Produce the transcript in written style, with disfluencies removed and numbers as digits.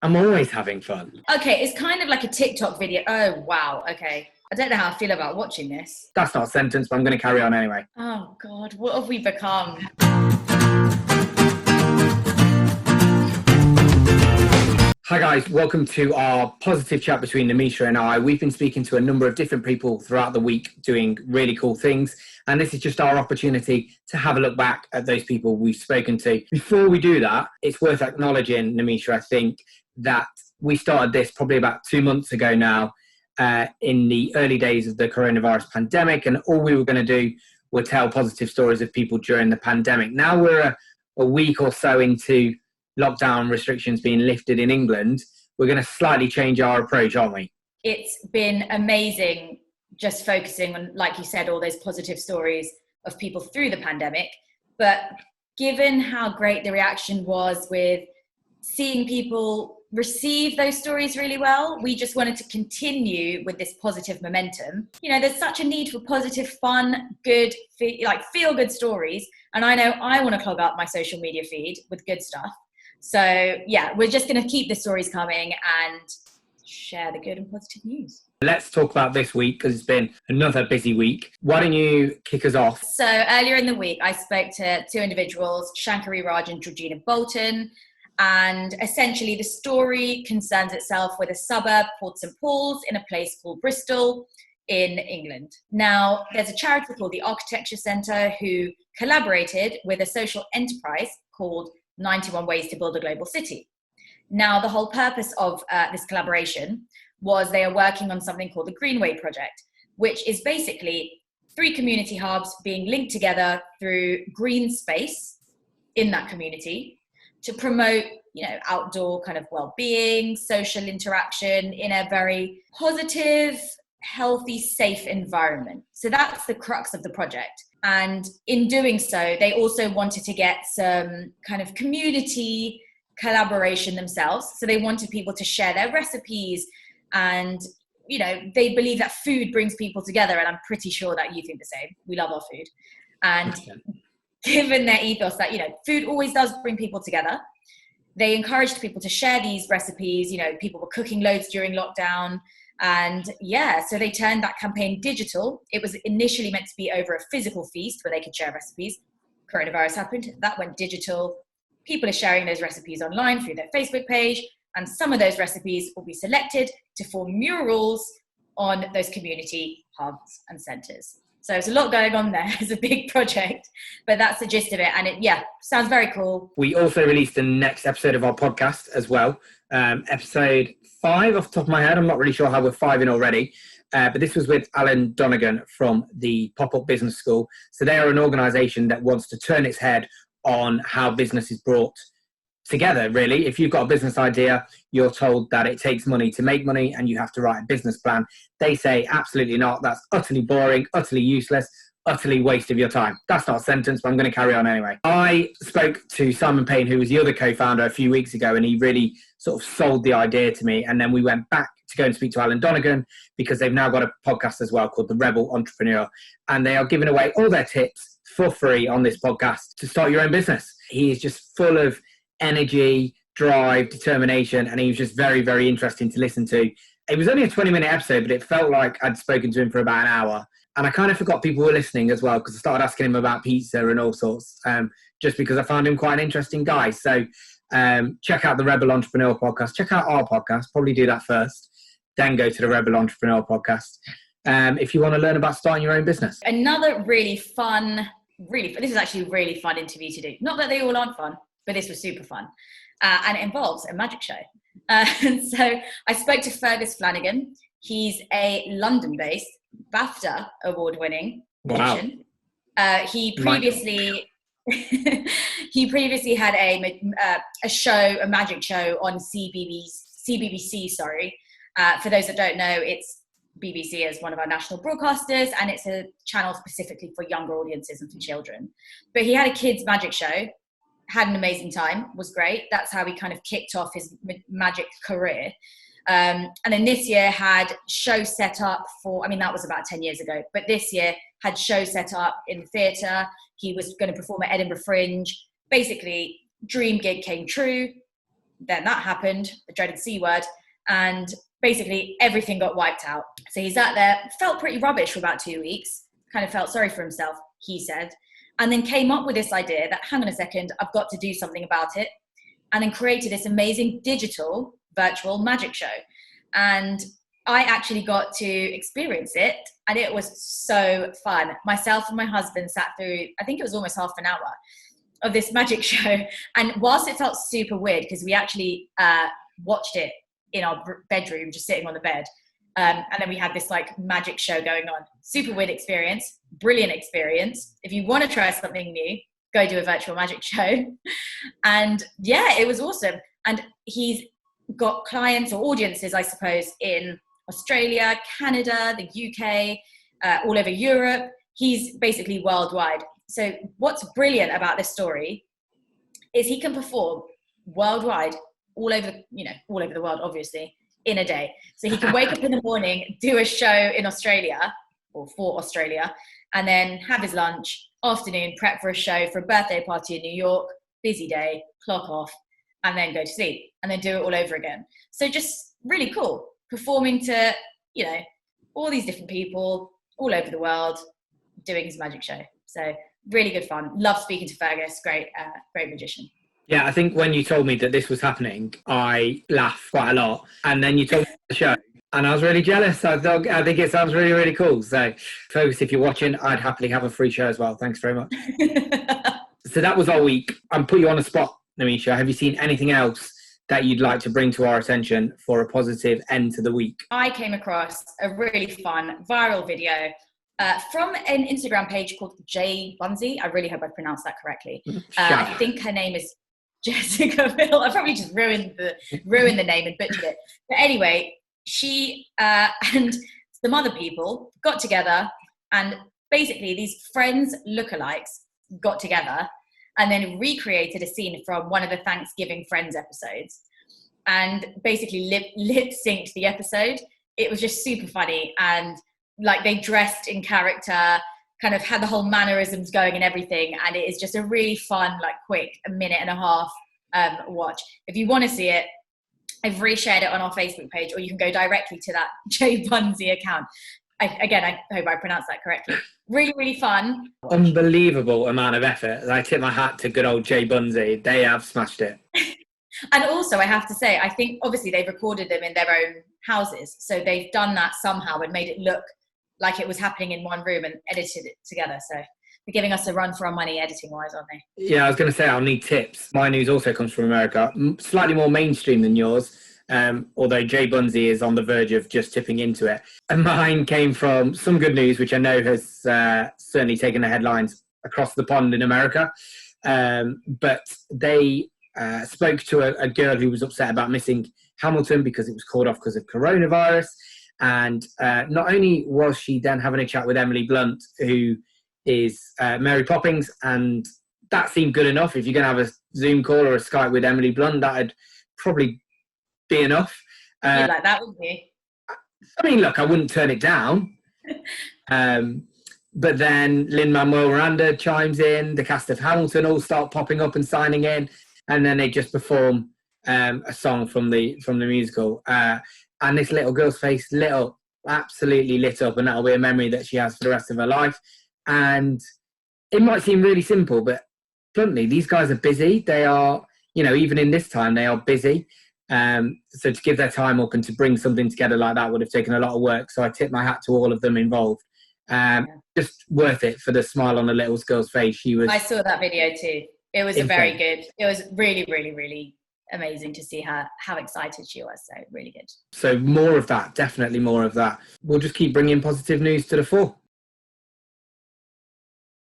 I'm always having fun. Okay, it's kind of like a TikTok video. Oh, wow. Okay. I don't know how I feel about watching this. That's not a sentence, but I'm going to carry on anyway. Oh, God. What have we become? Hi guys, welcome to our positive chat between Nimisha and I. We've been speaking to a number of different people throughout the week doing really cool things. And this is just our opportunity to have a look back at those people we've spoken to. Before we do that, it's worth acknowledging, Nimisha, I think, that we started this probably about 2 months ago now, in the early days of the coronavirus pandemic. And all we were going to do was tell positive stories of people during the pandemic. Now we're a week or so into lockdown restrictions being lifted in England, we're going to slightly change our approach, aren't we? It's been amazing just focusing on, like you said, all those positive stories of people through the pandemic. But given how great the reaction was with seeing people receive those stories really well, we just wanted to continue with this positive momentum. You know, there's such a need for positive, fun, good, feel good stories. And I know I want to clog up my social media feed with good stuff. So yeah, we're just going to keep the stories coming and share the good and positive news. Let's talk about this week because it's been another busy week. Why don't you kick us off? So earlier in the week, I spoke to two individuals, Shankari Raj and Georgina Bolton. And essentially the story concerns itself with a suburb called St. Paul's in a place called Bristol in England. Now, there's a charity called the Architecture Centre who collaborated with a social enterprise called 91 Ways to Build a Global City. Now, the whole purpose of this collaboration was they are working on something called the Greenway Project, which is basically 3 community hubs being linked together through green space in that community to promote, outdoor kind of well-being, social interaction in a very positive, healthy, safe environment. So that's the crux of the project. And in doing so, they also wanted to get some kind of community collaboration themselves. So they wanted people to share their recipes and, they believe that food brings people together. And I'm pretty sure that you think the same. We love our food. And given their ethos that, food always does bring people together, they encouraged people to share these recipes. People were cooking loads during lockdown. And so they turned that campaign digital. It was initially meant to be over a physical feast where they could share recipes. Coronavirus happened. That went digital. People are sharing those recipes online through their Facebook page. And some of those recipes will be selected to form murals on those community hubs and centres. So there's a lot going on there. It's a big project, but that's the gist of it. And it, sounds very cool. We also released the next episode of our podcast as well. Episode 5 off the top of my head. I'm not really sure how we're 5 in already. But this was with Alan Donegan from the Pop-Up Business School. So they are an organisation that wants to turn its head on how business is brought together, really. If you've got a business idea, you're told that it takes money to make money and you have to write a business plan. They say, absolutely not. That's utterly boring, utterly useless, utterly waste of your time. That's not a sentence, but I'm going to carry on anyway. I spoke to Simon Payne, who was the other co-founder, a few weeks ago, and he really sort of sold the idea to me. And then we went back to go and speak to Alan Donegan because they've now got a podcast as well called The Rebel Entrepreneur. And they are giving away all their tips for free on this podcast to start your own business. He is just full of energy, drive, determination, and he was just very, very interesting to listen to. It was only a 20-minute episode, but it felt like I'd spoken to him for about an hour. And I kind of forgot people were listening as well because I started asking him about pizza and all sorts, just because I found him quite an interesting guy. So check out the Rebel Entrepreneur podcast. Check out our podcast. Probably do that first, then go to the Rebel Entrepreneur podcast if you want to learn about starting your own business. Another really fun, this is actually a really fun interview to do. Not that they all aren't fun, but this was super fun. And it involves a magic show. And so I spoke to Fergus Flanagan. He's a London-based BAFTA award-winning magician. He previously had a show, a magic show on CBBC. For those that don't know, it's BBC is one of our national broadcasters, and it's a channel specifically for younger audiences and for children. But he had a kids magic show, had an amazing time, was great. That's how he kind of kicked off his magic career. And then this year had shows set up that was about 10 years ago, but this year had shows set up in the theatre. He was going to perform at Edinburgh Fringe. Basically, dream gig came true. then that happened, the dreaded C word, and basically everything got wiped out. So he sat there, felt pretty rubbish for about 2 weeks, kind of felt sorry for himself, he said, and then came up with this idea that, hang on a second, I've got to do something about it, and then created this amazing digital virtual magic show. And I actually got to experience it, and it was so fun. Myself and my husband sat through, I think it was almost half an hour of this magic show. And whilst it felt super weird, because we actually watched it in our bedroom, just sitting on the bed, and then we had this like magic show going on. Super weird experience, brilliant experience. If you want to try something new, go do a virtual magic show. And yeah, it was awesome. And he's got clients or audiences, I suppose, in Australia, Canada, the UK, all over Europe. He's basically worldwide. So what's brilliant about this story is he can perform worldwide, all over the world, obviously, in a day. So he can wake up in the morning, do a show in Australia or for Australia, and then have his lunch, afternoon, prep for a show for a birthday party in New York, busy day, clock off, and then go to sleep, and then do it all over again. So just really cool, performing to, all these different people all over the world, doing his magic show. So really good fun. Love speaking to Fergus. Great magician. Yeah, I think when you told me that this was happening, I laughed quite a lot. And then you told me the show, and I was really jealous. I think it sounds really, really cool. So, folks, if you're watching, I'd happily have a free show as well. Thanks very much. So that was our week. I'm put you on the spot, Namisha. Have you seen anything else that you'd like to bring to our attention for a positive end to the week? I came across a really fun viral video from an Instagram page called Jay Bunzi. I really hope I pronounced that correctly. I think her name is Jessica Bill. I probably just ruined the name and butchered it. But anyway, she and some other people got together, and basically these Friends lookalikes got together and then recreated a scene from one of the Thanksgiving Friends episodes, and basically lip synced the episode. It was just super funny, and like they dressed in character, kind of had the whole mannerisms going and everything, and it is just a really fun, like quick, a minute and a half watch. If you want to see it, I've reshared it on our Facebook page, or you can go directly to that Jay Bunzi account. I hope I pronounced that correctly. Really, really fun. Unbelievable amount of effort. I tip my hat to good old Jay Bunzi. They have smashed it. And also, I have to say, I think obviously they've recorded them in their own houses. So they've done that somehow and made it look like it was happening in one room and edited it together. So they're giving us a run for our money editing-wise, aren't they? Yeah, I was going to say I'll need tips. My news also comes from America, slightly more mainstream than yours, although Jay Bunzi is on the verge of just tipping into it. And mine came from some good news, which I know has certainly taken the headlines across the pond in America. But they spoke to a girl who was upset about missing Hamilton because it was called off because of coronavirus. And not only was she then having a chat with Emily Blunt, who is Mary Poppins, and that seemed good enough. If you're going to have a Zoom call or a Skype with Emily Blunt, that'd probably be enough. You'd like that, wouldn't you? I mean, look, I wouldn't turn it down. But then Lin-Manuel Miranda chimes in, the cast of Hamilton all start popping up and signing in, and then they just perform a song from the musical. And this little girl's face absolutely lit up, and that'll be a memory that she has for the rest of her life. And it might seem really simple, but bluntly, these guys are busy. They are, even in this time, they are busy. So to give their time up and to bring something together like that would have taken a lot of work. So I tip my hat to all of them involved. Just worth it for the smile on the little girl's face. I saw that video too. It was very good. It was really, really, really amazing to see her, how excited she was. So really good. So more of that, definitely more of that. We'll just keep bringing positive news to the fore.